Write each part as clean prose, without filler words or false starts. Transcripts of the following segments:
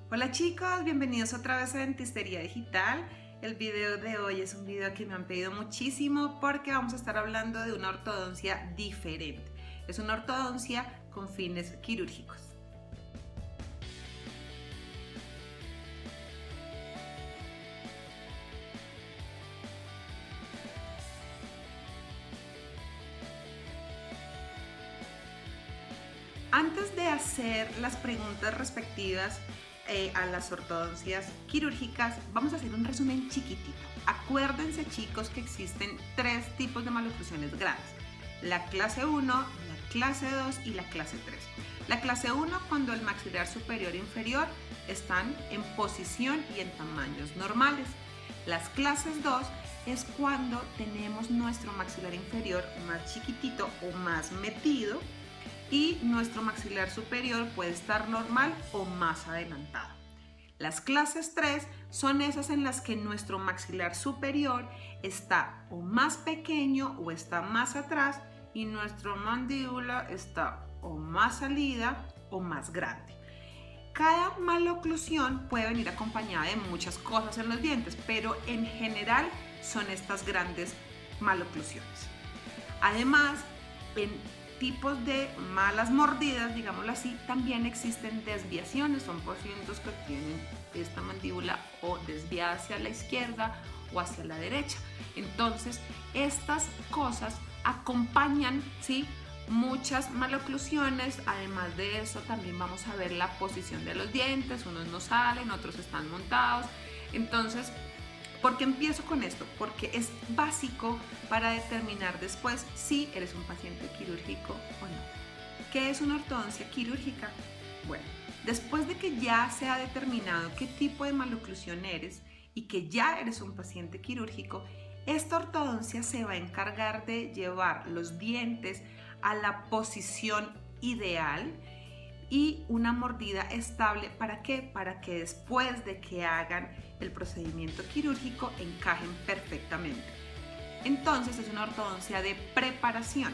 Hola chicos, bienvenidos otra vez a Dentistería Digital. El video de hoy es un video que me han pedido muchísimo porque vamos a estar hablando de una ortodoncia diferente. Es una ortodoncia con fines quirúrgicos. Antes de hacer las preguntas respectivas a las ortodoncias quirúrgicas, vamos a hacer un resumen chiquitito. Acuérdense chicos que existen tres tipos de maloclusiones grandes: la clase 1, la clase 2 y la clase 3. La clase 1, cuando el maxilar superior e inferior están en posición y en tamaños normales. Las clases 2 es cuando tenemos nuestro maxilar inferior más chiquitito o más metido y nuestro maxilar superior puede estar normal o más adelantado. Las clases 3 son esas en las que nuestro maxilar superior está o más pequeño o está más atrás y nuestra mandíbula está o más salida o más grande. Cada maloclusión puede venir acompañada de muchas cosas en los dientes, pero en general son estas grandes maloclusiones. Además, en tipos de malas mordidas, digámoslo así, también existen desviaciones. Son pacientes que tienen esta mandíbula o desviada hacia la izquierda o hacia la derecha. Entonces, estas cosas acompañan, ¿sí?, muchas maloclusiones. Además de eso, también vamos a ver la posición de los dientes. Unos no salen, otros están montados. Entonces, ¿por qué empiezo con esto? Porque es básico para determinar después si eres un paciente quirúrgico o no. ¿Qué es una ortodoncia quirúrgica? Bueno, después de que ya se ha determinado qué tipo de maloclusión eres y que ya eres un paciente quirúrgico, esta ortodoncia se va a encargar de llevar los dientes a la posición ideal y una mordida estable. ¿Para qué? Para que después de que hagan el procedimiento quirúrgico encajen perfectamente. Entonces es una ortodoncia de preparación.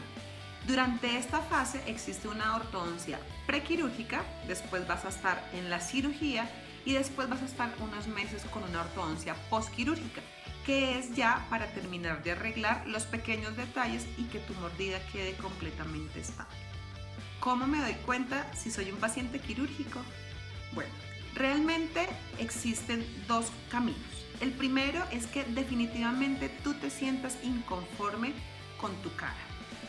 Durante esta fase existe una ortodoncia prequirúrgica, después vas a estar en la cirugía y después vas a estar unos meses con una ortodoncia postquirúrgica, que es ya para terminar de arreglar los pequeños detalles y que tu mordida quede completamente estable. ¿Cómo me doy cuenta si soy un paciente quirúrgico? Bueno, realmente existen dos caminos. El primero es que definitivamente tú te sientas inconforme con tu cara.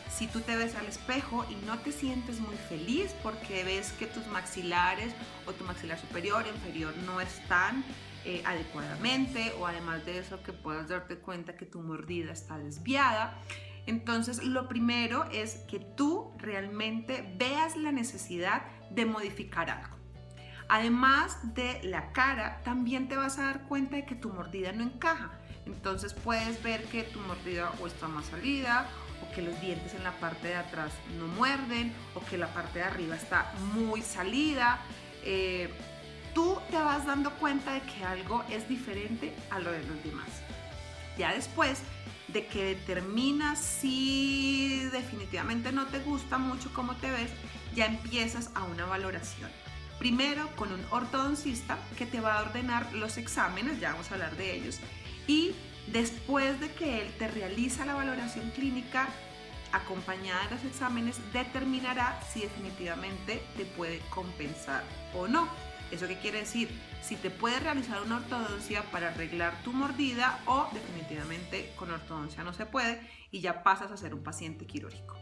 Si tú te ves al espejo y no te sientes muy feliz porque ves que tus maxilares o tu maxilar superior e inferior no están adecuadamente, o además de eso que puedas darte cuenta que tu mordida está desviada, entonces lo primero es que tú realmente veas la necesidad de modificar algo. Además de la cara, también te vas a dar cuenta de que tu mordida no encaja. Entonces puedes ver que tu mordida o está más salida, o que los dientes en la parte de atrás no muerden, o que la parte de arriba está muy salida. Tú te vas dando cuenta de que algo es diferente a lo de los demás. Ya después de que determinas si definitivamente no te gusta mucho cómo te ves, ya empiezas a una valoración. Primero con un ortodoncista que te va a ordenar los exámenes, ya vamos a hablar de ellos, y después de que él te realiza la valoración clínica acompañada de los exámenes, determinará si definitivamente te puede compensar o no. ¿Eso qué quiere decir? Si te puede realizar una ortodoncia para arreglar tu mordida, o definitivamente con ortodoncia no se puede y ya pasas a ser un paciente quirúrgico.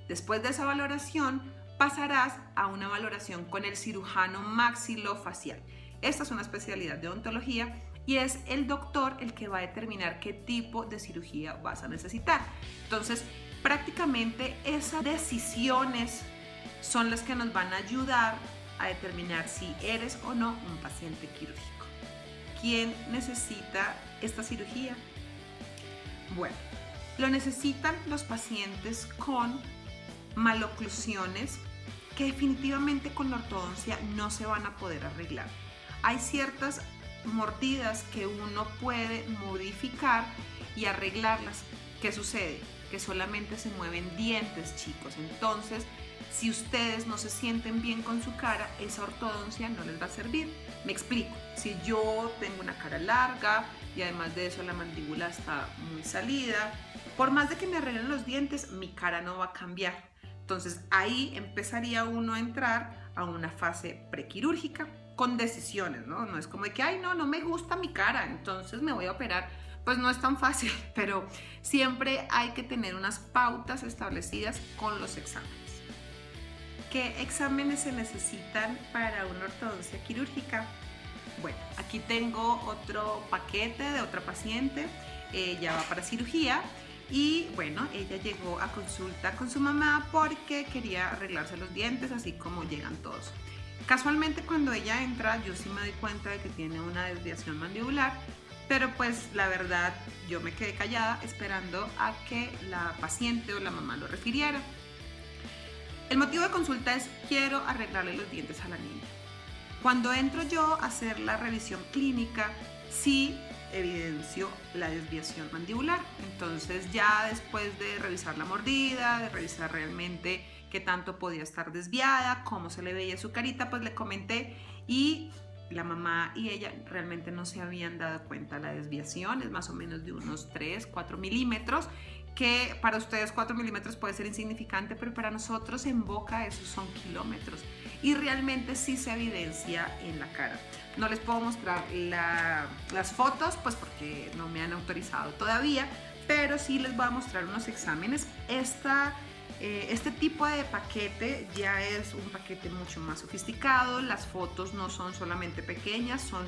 Después de esa valoración pasarás a una valoración con el cirujano maxilofacial. Esta es una especialidad de odontología y es el doctor el que va a determinar qué tipo de cirugía vas a necesitar. Entonces, prácticamente esas decisiones son las que nos van a ayudar a determinar si eres o no un paciente quirúrgico. ¿Quién necesita esta cirugía? Bueno, lo necesitan los pacientes con maloclusiones que definitivamente con la ortodoncia no se van a poder arreglar. Hay ciertas mordidas que uno puede modificar y arreglarlas. ¿Qué sucede? Que solamente se mueven dientes, chicos. Entonces Si ustedes no se sienten bien con su cara, esa ortodoncia no les va a servir. Me explico. Si yo tengo una cara larga y además de eso la mandíbula está muy salida, por más de que me arreglen los dientes, mi cara no va a cambiar. Entonces ahí empezaría uno a entrar a una fase prequirúrgica con decisiones, ¿no? No es como de que, ay, no me gusta mi cara, entonces me voy a operar. Pues no es tan fácil, pero siempre hay que tener unas pautas establecidas con los exámenes. ¿Qué exámenes se necesitan para una ortodoncia quirúrgica? Bueno, aquí tengo otro paquete de otra paciente, ella va para cirugía y bueno, ella llegó a consulta con su mamá porque quería arreglarse los dientes, así como llegan todos. Casualmente cuando ella entra, yo sí me doy cuenta de que tiene una desviación mandibular, pero pues la verdad yo me quedé callada esperando a que la paciente o la mamá lo refiriera. El motivo de consulta es: quiero arreglarle los dientes a la niña. Cuando entro yo a hacer la revisión clínica, sí evidencio la desviación mandibular. Entonces ya después de revisar la mordida, de revisar realmente qué tanto podía estar desviada, cómo se le veía su carita, pues le comenté y la mamá y ella realmente no se habían dado cuenta. La desviación es más o menos de unos 3-4 milímetros, que para ustedes 4 milímetros puede ser insignificante, pero para nosotros en boca esos son kilómetros y realmente sí se evidencia en la cara. No les puedo mostrar las fotos pues porque no me han autorizado todavía, pero sí les voy a mostrar unos exámenes. Este tipo de paquete ya es un paquete mucho más sofisticado. Las fotos no son solamente pequeñas, son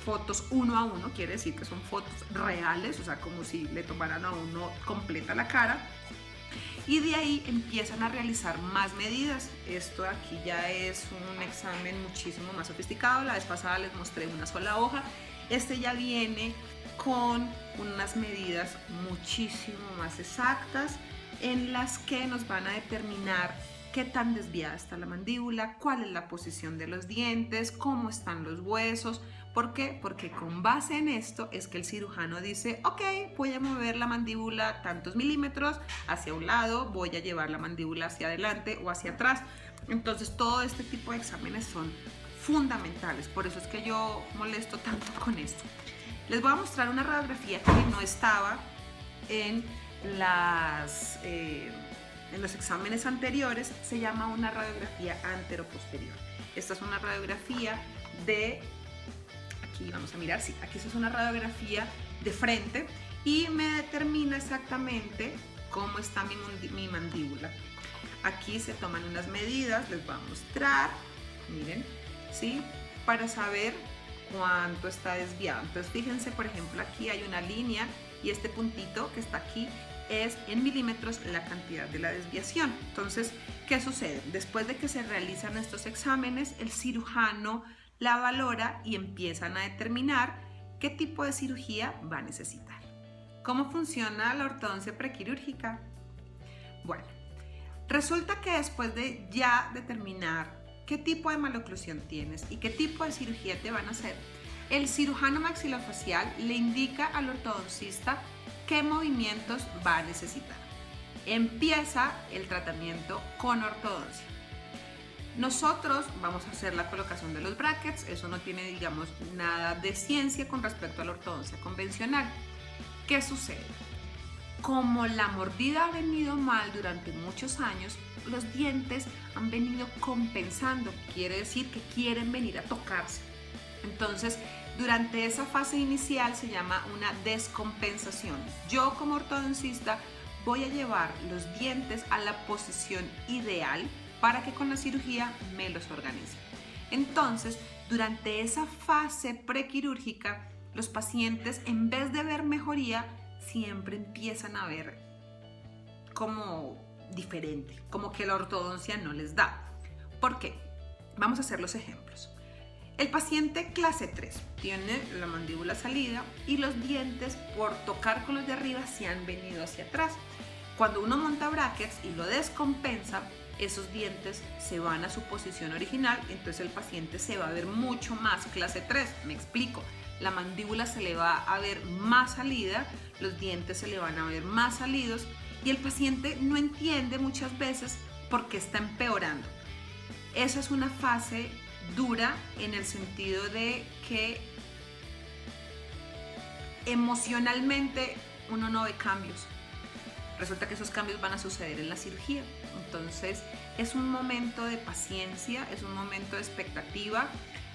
fotos 1 a 1, quiere decir que son fotos reales, o sea, como si le tomaran a uno completa la cara. Y de ahí empiezan a realizar más medidas. Esto aquí ya es un examen muchísimo más sofisticado. La vez pasada les mostré una sola hoja. Este ya viene con unas medidas muchísimo más exactas, en las que nos van a determinar qué tan desviada está la mandíbula, cuál es la posición de los dientes, cómo están los huesos. ¿Por qué? Porque con base en esto es que el cirujano dice: ok, voy a mover la mandíbula tantos milímetros hacia un lado, voy a llevar la mandíbula hacia adelante o hacia atrás. Entonces todo este tipo de exámenes son fundamentales, por eso es que yo molesto tanto con esto. Les voy a mostrar una radiografía que no estaba en los exámenes anteriores. Se llama una radiografía anteroposterior. Esta es una radiografía de, aquí vamos a mirar, sí, aquí es una radiografía de frente y me determina exactamente cómo está mi mandíbula. Aquí se toman unas medidas, les voy a mostrar, miren, ¿sí? Para saber cuánto está desviado. Entonces fíjense, por ejemplo, aquí hay una línea y este puntito que está aquí es en milímetros la cantidad de la desviación. Entonces, ¿qué sucede? Después de que se realizan estos exámenes, el cirujano la valora y empiezan a determinar qué tipo de cirugía va a necesitar. ¿Cómo funciona la ortodoncia prequirúrgica? Bueno, resulta que después de ya determinar qué tipo de maloclusión tienes y qué tipo de cirugía te van a hacer, el cirujano maxilofacial le indica al ortodoncista qué movimientos va a necesitar. Empieza el tratamiento con ortodoncia. Nosotros vamos a hacer la colocación de los brackets, eso no tiene, digamos, nada de ciencia con respecto a la ortodoncia convencional. ¿Qué sucede? Como la mordida ha venido mal durante muchos años, los dientes han venido compensando, quiere decir que quieren venir a tocarse. Entonces, durante esa fase inicial se llama una descompensación. Yo como ortodoncista voy a llevar los dientes a la posición ideal para que con la cirugía me los organice. Entonces, durante esa fase prequirúrgica, los pacientes, en vez de ver mejoría, siempre empiezan a ver como diferente, como que la ortodoncia no les da. ¿Por qué? Vamos a hacer los ejemplos. El paciente clase 3 tiene la mandíbula salida y los dientes, por tocar con los de arriba, se han venido hacia atrás. Cuando uno monta brackets y lo descompensa, esos dientes se van a su posición original, entonces el paciente se va a ver mucho más clase 3. Me explico. La mandíbula se le va a ver más salida, los dientes se le van a ver más salidos y el paciente no entiende muchas veces porque está empeorando. Esa es una fase dura en el sentido de que emocionalmente uno no ve cambios. Resulta que esos cambios van a suceder en la cirugía. Entonces es un momento de paciencia, es un momento de expectativa.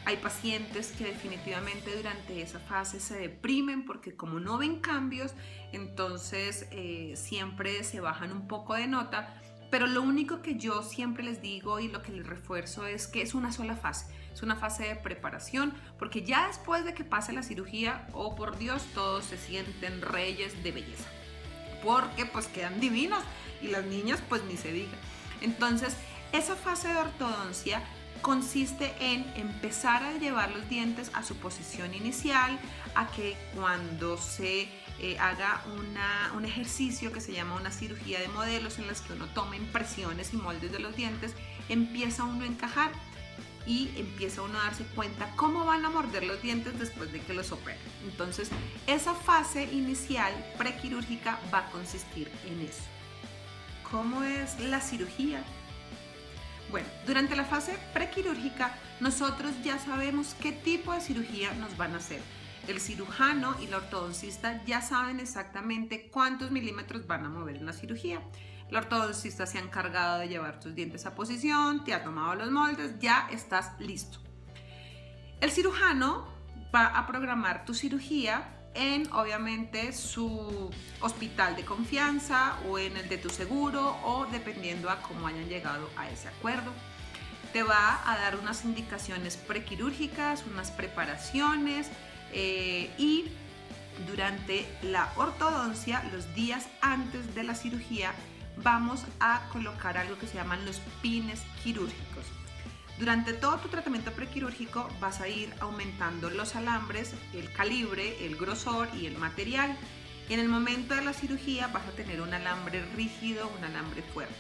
Hay pacientes que definitivamente durante esa fase se deprimen porque como no ven cambios, entonces siempre se bajan un poco de nota. Pero lo único que yo siempre les digo y lo que les refuerzo es que es una sola fase. Es una fase de preparación, porque ya después de que pase la cirugía, oh por Dios, todos se sienten reyes de belleza. Porque pues quedan divinos y las niñas pues ni se diga. Entonces esa fase de ortodoncia consiste en empezar a llevar los dientes a su posición inicial, a que cuando se haga un ejercicio que se llama una cirugía de modelos, en las que uno toma impresiones y moldes de los dientes, empieza uno a encajar y empieza uno a darse cuenta cómo van a morder los dientes después de que los operen. Entonces esa fase inicial prequirúrgica va a consistir en eso. ¿Cómo es la cirugía? Bueno, durante la fase prequirúrgica nosotros ya sabemos qué tipo de cirugía nos van a hacer. El cirujano y la ortodoncista ya saben exactamente cuántos milímetros van a mover en la cirugía. La ortodoncista se ha encargado de llevar tus dientes a posición, te ha tomado los moldes, ya estás listo. El cirujano va a programar tu cirugía en, obviamente, su hospital de confianza o en el de tu seguro, o dependiendo a cómo hayan llegado a ese acuerdo. Te va a dar unas indicaciones prequirúrgicas, unas preparaciones y durante la ortodoncia, los días antes de la cirugía, vamos a colocar algo que se llaman los pines quirúrgicos. Durante todo tu tratamiento prequirúrgico vas a ir aumentando los alambres, el calibre, el grosor y el material. En el momento de la cirugía vas a tener un alambre rígido, un alambre fuerte.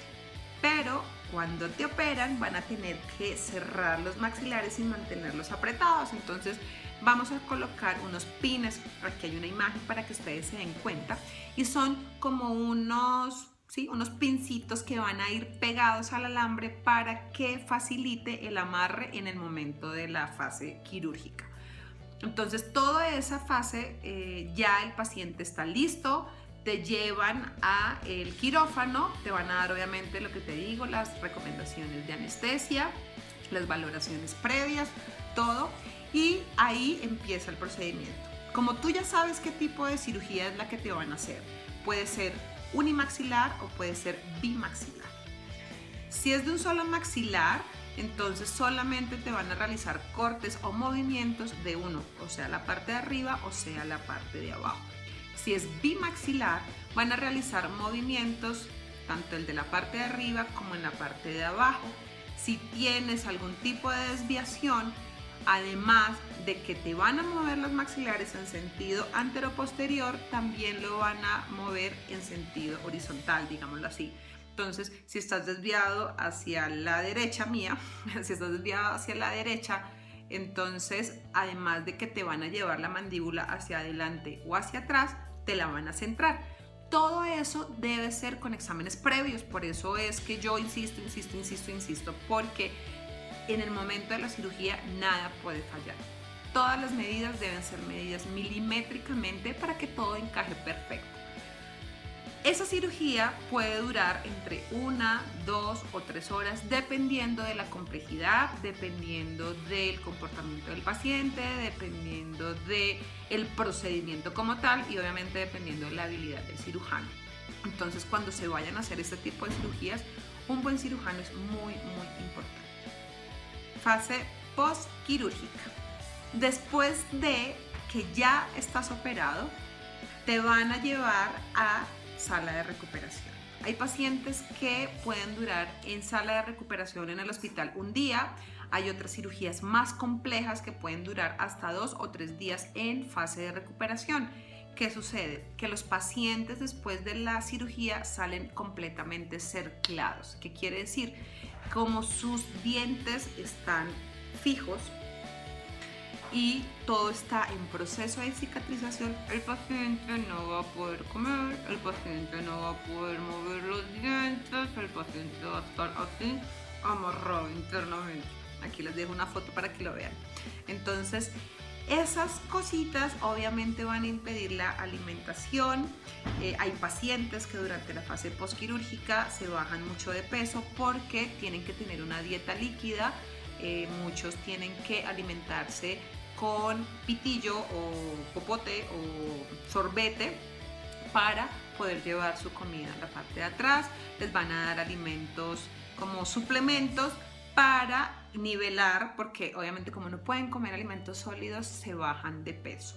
Pero cuando te operan van a tener que cerrar los maxilares y mantenerlos apretados. Entonces vamos a colocar unos pines, aquí hay una imagen para que ustedes se den cuenta, y son como unos pincitos que van a ir pegados al alambre para que facilite el amarre en el momento de la fase quirúrgica. Entonces toda esa fase ya el paciente está listo, te llevan a el quirófano, te van a dar obviamente lo que te digo, las recomendaciones de anestesia, las valoraciones previas, todo, y ahí empieza el procedimiento. Como tú ya sabes qué tipo de cirugía es la que te van a hacer, puede ser unimaxilar o puede ser bimaxilar. Si es de un solo maxilar, entonces solamente te van a realizar cortes o movimientos de uno, o sea la parte de arriba o sea la parte de abajo. Si es bimaxilar, van a realizar movimientos tanto el de la parte de arriba como en la parte de abajo. Si tienes algún tipo de desviación, además de que te van a mover los maxilares en sentido anteroposterior, también lo van a mover en sentido horizontal, digámoslo así. Entonces, si estás desviado hacia la derecha mía, si estás desviado hacia la derecha, entonces, además de que te van a llevar la mandíbula hacia adelante o hacia atrás, te la van a centrar. Todo eso debe ser con exámenes previos, por eso es que yo insisto, porque en el momento de la cirugía nada puede fallar. Todas las medidas deben ser medidas milimétricamente para que todo encaje perfecto. Esa cirugía puede durar entre 1, 2 o 3 horas dependiendo de la complejidad, dependiendo del comportamiento del paciente, dependiendo del procedimiento como tal y obviamente dependiendo de la habilidad del cirujano. Entonces, cuando se vayan a hacer este tipo de cirugías, un buen cirujano es muy importante. Fase postquirúrgica. Después de que ya estás operado, te van a llevar a sala de recuperación. Hay pacientes que pueden durar en sala de recuperación en el hospital un día. Hay otras cirugías más complejas que pueden durar hasta 2 o 3 días en fase de recuperación. ¿Qué sucede? Que los pacientes después de la cirugía salen completamente cerclados. ¿Qué quiere decir? Como sus dientes están fijos, y todo está en proceso de cicatrización, el paciente no va a poder comer, el paciente no va a poder mover los dientes, el paciente va a estar así amarrado internamente. Aquí les dejo una foto para que lo vean. Entonces, esas cositas obviamente van a impedir la alimentación. Hay pacientes que durante la fase postquirúrgica se bajan mucho de peso porque tienen que tener una dieta líquida. Muchos tienen que alimentarse con pitillo o popote o sorbete para poder llevar su comida en la parte de atrás. Les van a dar alimentos como suplementos para nivelar, porque obviamente como no pueden comer alimentos sólidos, se bajan de peso.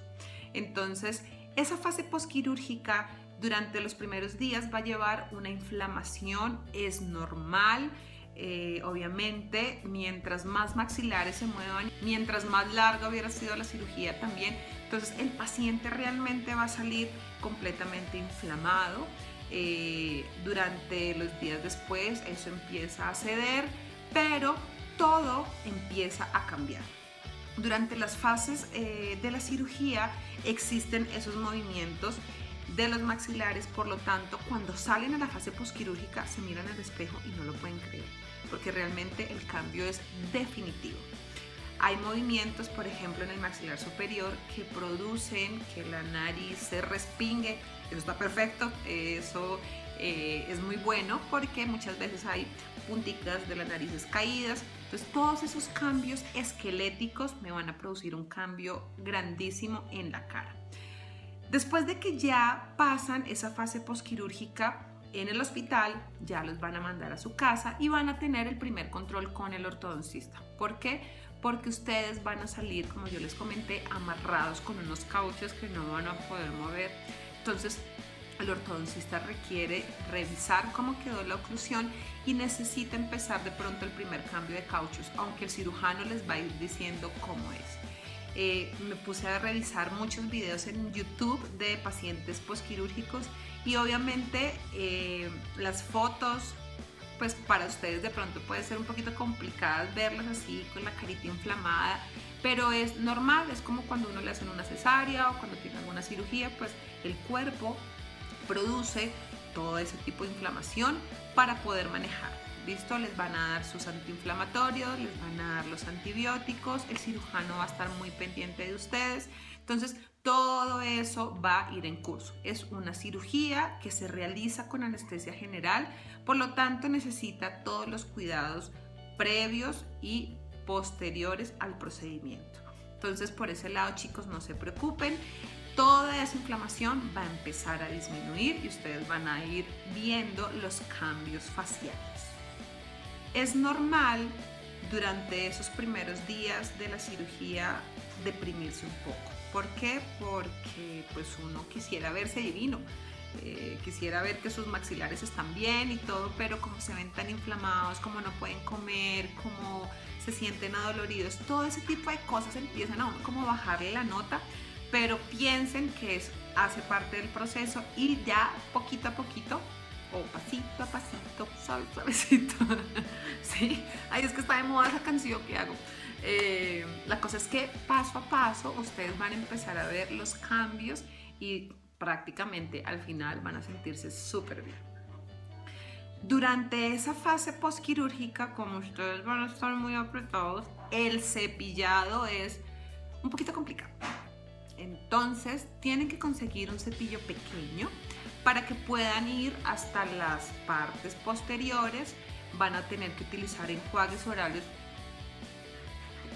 Entonces, esa fase postquirúrgica durante los primeros días va a llevar una inflamación, es normal. Obviamente, mientras más maxilares se muevan, mientras más larga hubiera sido la cirugía también, entonces el paciente realmente va a salir completamente inflamado. Durante los días después eso empieza a ceder, pero todo empieza a cambiar. Durante las fases de la cirugía existen esos movimientos de los maxilares, por lo tanto, cuando salen a la fase postquirúrgica se miran al espejo y no lo pueden creer, porque realmente el cambio es definitivo. Hay movimientos, por ejemplo, en el maxilar superior que producen que la nariz se respingue. Eso está perfecto, eso es muy bueno porque muchas veces hay punticas de las narices caídas. Entonces, todos esos cambios esqueléticos me van a producir un cambio grandísimo en la cara. Después de que ya pasan esa fase postquirúrgica en el hospital, ya los van a mandar a su casa y van a tener el primer control con el ortodoncista. ¿Por qué? Porque ustedes van a salir, como yo les comenté, amarrados con unos cauchos que no van a poder mover. Entonces, el ortodoncista requiere revisar cómo quedó la oclusión y necesita empezar de pronto el primer cambio de cauchos, aunque el cirujano les va a ir diciendo cómo es. Me puse a revisar muchos videos en YouTube de pacientes postquirúrgicos y obviamente las fotos, pues para ustedes de pronto puede ser un poquito complicadas verlas así con la carita inflamada, pero es normal, es como cuando uno le hacen una cesárea o cuando tiene alguna cirugía, pues el cuerpo produce todo ese tipo de inflamación para poder manejar. ¿Listo? Les van a dar sus antiinflamatorios, les van a dar los antibióticos, el cirujano va a estar muy pendiente de ustedes. Entonces, todo eso va a ir en curso. Es una cirugía que se realiza con anestesia general, por lo tanto necesita todos los cuidados previos y posteriores al procedimiento. Entonces, por ese lado, chicos, no se preocupen. Toda esa inflamación va a empezar a disminuir y ustedes van a ir viendo los cambios faciales. Es normal durante esos primeros días de la cirugía deprimirse un poco. ¿Por qué? Porque pues uno quisiera verse divino, quisiera ver que sus maxilares están bien y todo, pero como se ven tan inflamados, como no pueden comer, como se sienten adoloridos, todo ese tipo de cosas empiezan a uno como bajarle la nota, pero piensen que hace parte del proceso y ya poquito a poquito, o pasito a pasito, suavecito. Sí, ahí es que está de moda esa canción que hago. La cosa es que paso a paso ustedes van a empezar a ver los cambios y prácticamente al final van a sentirse súper bien. Durante esa fase postquirúrgica, como ustedes van a estar muy apretados, el cepillado es un poquito complicado. Entonces tienen que conseguir un cepillo pequeño para que puedan ir hasta las partes posteriores. Van a tener que utilizar enjuagues orales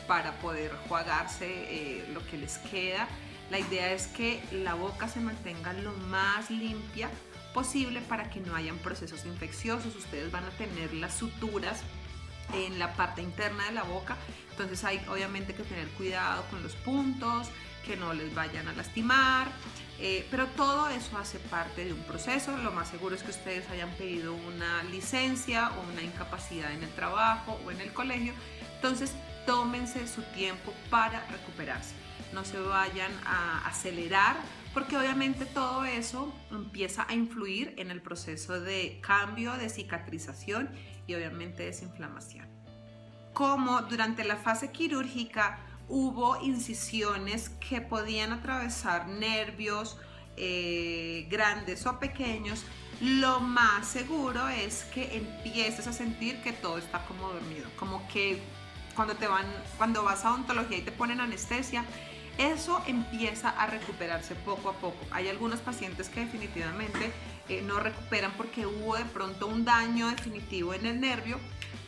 para poder enjuagarse lo que les queda. La idea es que la boca se mantenga lo más limpia posible para que no hayan procesos infecciosos. Ustedes van a tener las suturas en la parte interna de la boca, entonces hay obviamente que tener cuidado con los puntos, que no les vayan a lastimar, pero todo eso hace parte de un proceso. Lo más seguro es que ustedes hayan pedido una licencia o una incapacidad en el trabajo o en el colegio, entonces tómense su tiempo para recuperarse, no se vayan a acelerar, porque obviamente todo eso empieza a influir en el proceso de cambio, de cicatrización y obviamente desinflamación. Como durante la fase quirúrgica hubo incisiones que podían atravesar nervios grandes o pequeños, lo más seguro es que empieces a sentir que todo está como dormido, como que cuando vas a odontología y te ponen anestesia, eso empieza a recuperarse poco a poco. Hay algunos pacientes que definitivamente no recuperan porque hubo de pronto un daño definitivo en el nervio,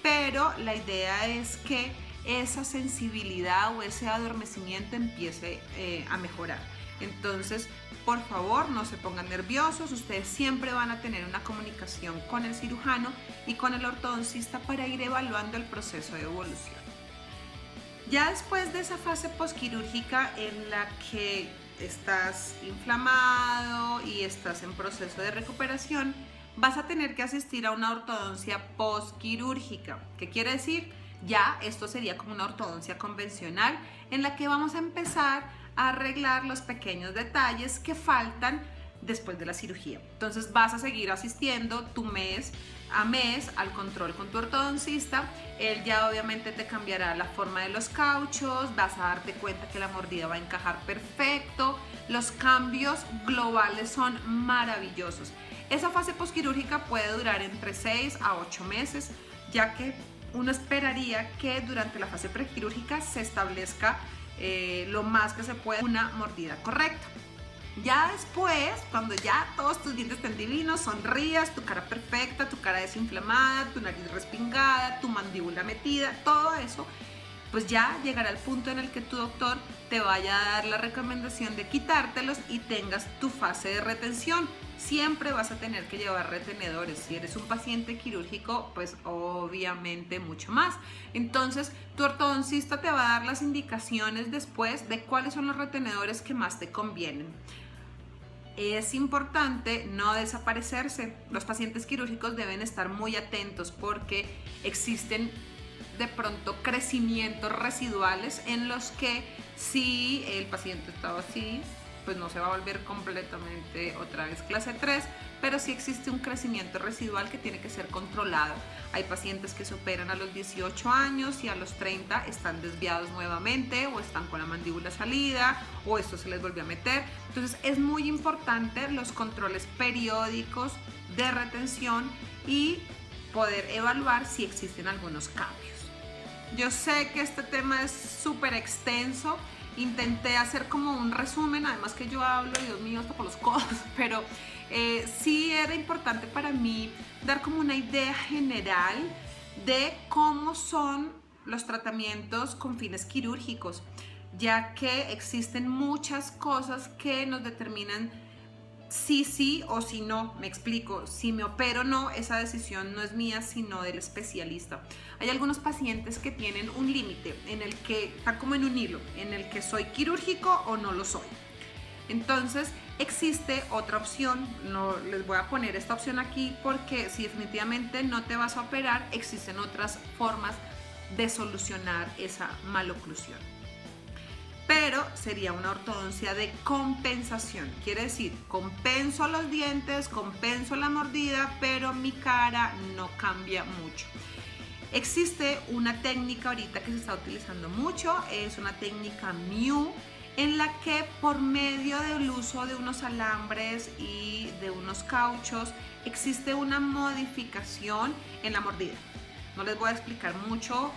pero la idea es que esa sensibilidad o ese adormecimiento empiece a mejorar. Entonces, por favor, no se pongan nerviosos. Ustedes siempre van a tener una comunicación con el cirujano y con el ortodoncista para ir evaluando el proceso de evolución. Ya después de esa fase posquirúrgica en la que estás inflamado y estás en proceso de recuperación, vas a tener que asistir a una ortodoncia posquirúrgica. ¿Qué quiere decir? Ya esto sería como una ortodoncia convencional en la que vamos a empezar a arreglar los pequeños detalles que faltan después de la cirugía. Entonces vas a seguir asistiendo tu mes a mes al control con tu ortodoncista. Él ya obviamente te cambiará la forma de los cauchos, vas a darte cuenta que la mordida va a encajar perfecto. Los cambios globales son maravillosos. Esa fase posquirúrgica puede durar entre 6 a 8 meses, ya que uno esperaría que durante la fase prequirúrgica se establezca lo más que se pueda una mordida correcta. Ya después, cuando ya todos tus dientes estén divinos, sonrías, tu cara perfecta, tu cara desinflamada, tu nariz respingada, tu mandíbula metida, todo eso, pues ya llegará el punto en el que tu doctor te vaya a dar la recomendación de quitártelos y tengas tu fase de retención. Siempre vas a tener que llevar retenedores. Si eres un paciente quirúrgico, pues obviamente mucho más. Entonces, tu ortodoncista te va a dar las indicaciones después de cuáles son los retenedores que más te convienen. Es importante no desaparecerse. Los pacientes quirúrgicos deben estar muy atentos porque existen de pronto crecimientos residuales en los que si el paciente estaba así, pues no se va a volver completamente otra vez clase 3, pero sí existe un crecimiento residual que tiene que ser controlado. Hay pacientes que se operan a los 18 años y a los 30 están desviados nuevamente o están con la mandíbula salida o esto se les volvió a meter. Entonces es muy importante los controles periódicos de retención y poder evaluar si existen algunos cambios. Yo sé que este tema es súper extenso. Intenté hacer como un resumen, además que yo hablo, Dios mío, hasta por los codos, pero sí era importante para mí dar como una idea general de cómo son los tratamientos con fines quirúrgicos, ya que existen muchas cosas que nos determinan si sí o si no. Me explico, si me opero o no, esa decisión no es mía sino del especialista. Hay algunos pacientes que tienen un límite en el que están como en un hilo, en el que soy quirúrgico o no lo soy. Entonces existe otra opción, no les voy a poner esta opción aquí porque si definitivamente no te vas a operar, existen otras formas de solucionar esa maloclusión. Pero sería una ortodoncia de compensación, quiere decir, compenso los dientes, compenso la mordida, pero mi cara no cambia mucho. Existe una técnica ahorita que se está utilizando mucho, es una técnica Mew, en la que por medio del uso de unos alambres y de unos cauchos existe una modificación en la mordida. No les voy a explicar mucho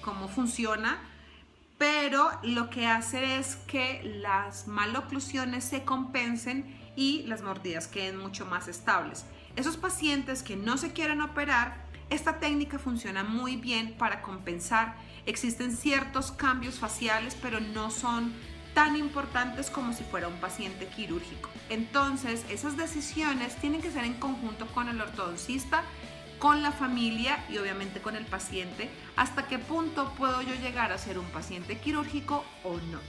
cómo funciona, pero lo que hace es que las maloclusiones se compensen y las mordidas queden mucho más estables. Esos pacientes que no se quieren operar, esta técnica funciona muy bien para compensar. Existen ciertos cambios faciales, pero no son tan importantes como si fuera un paciente quirúrgico. Entonces, esas decisiones tienen que ser en conjunto con el ortodoncista, con la familia y obviamente con el paciente, hasta qué punto puedo yo llegar a ser un paciente quirúrgico o no.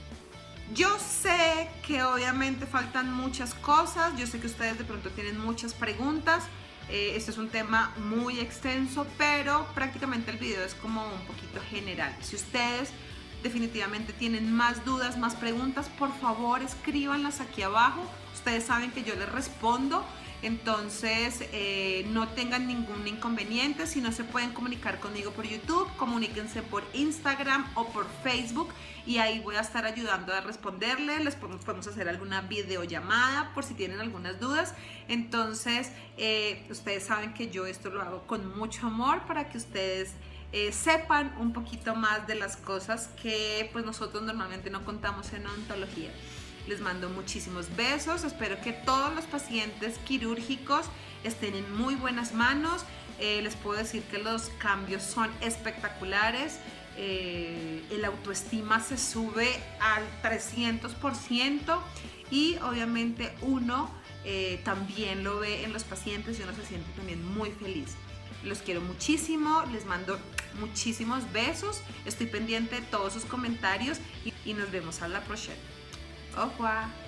Yo sé que obviamente faltan muchas cosas, yo sé que ustedes de pronto tienen muchas preguntas, este es un tema muy extenso, pero prácticamente el video es como un poquito general. Si ustedes definitivamente tienen más dudas, más preguntas, por favor escríbanlas aquí abajo, ustedes saben que yo les respondo. Entonces, no tengan ningún inconveniente. Si no se pueden comunicar conmigo por YouTube, comuníquense por Instagram o por Facebook y ahí voy a estar ayudando a responderles. Les podemos hacer alguna videollamada por si tienen algunas dudas. Entonces, ustedes saben que yo esto lo hago con mucho amor para que ustedes sepan un poquito más de las cosas que pues nosotros normalmente no contamos en odontología. Les mando muchísimos besos, espero que todos los pacientes quirúrgicos estén en muy buenas manos. Les puedo decir que los cambios son espectaculares, el autoestima se sube al 300% y obviamente uno también lo ve en los pacientes y uno se siente también muy feliz. Los quiero muchísimo, les mando muchísimos besos, estoy pendiente de todos sus comentarios y nos vemos a la próxima. Au revoir.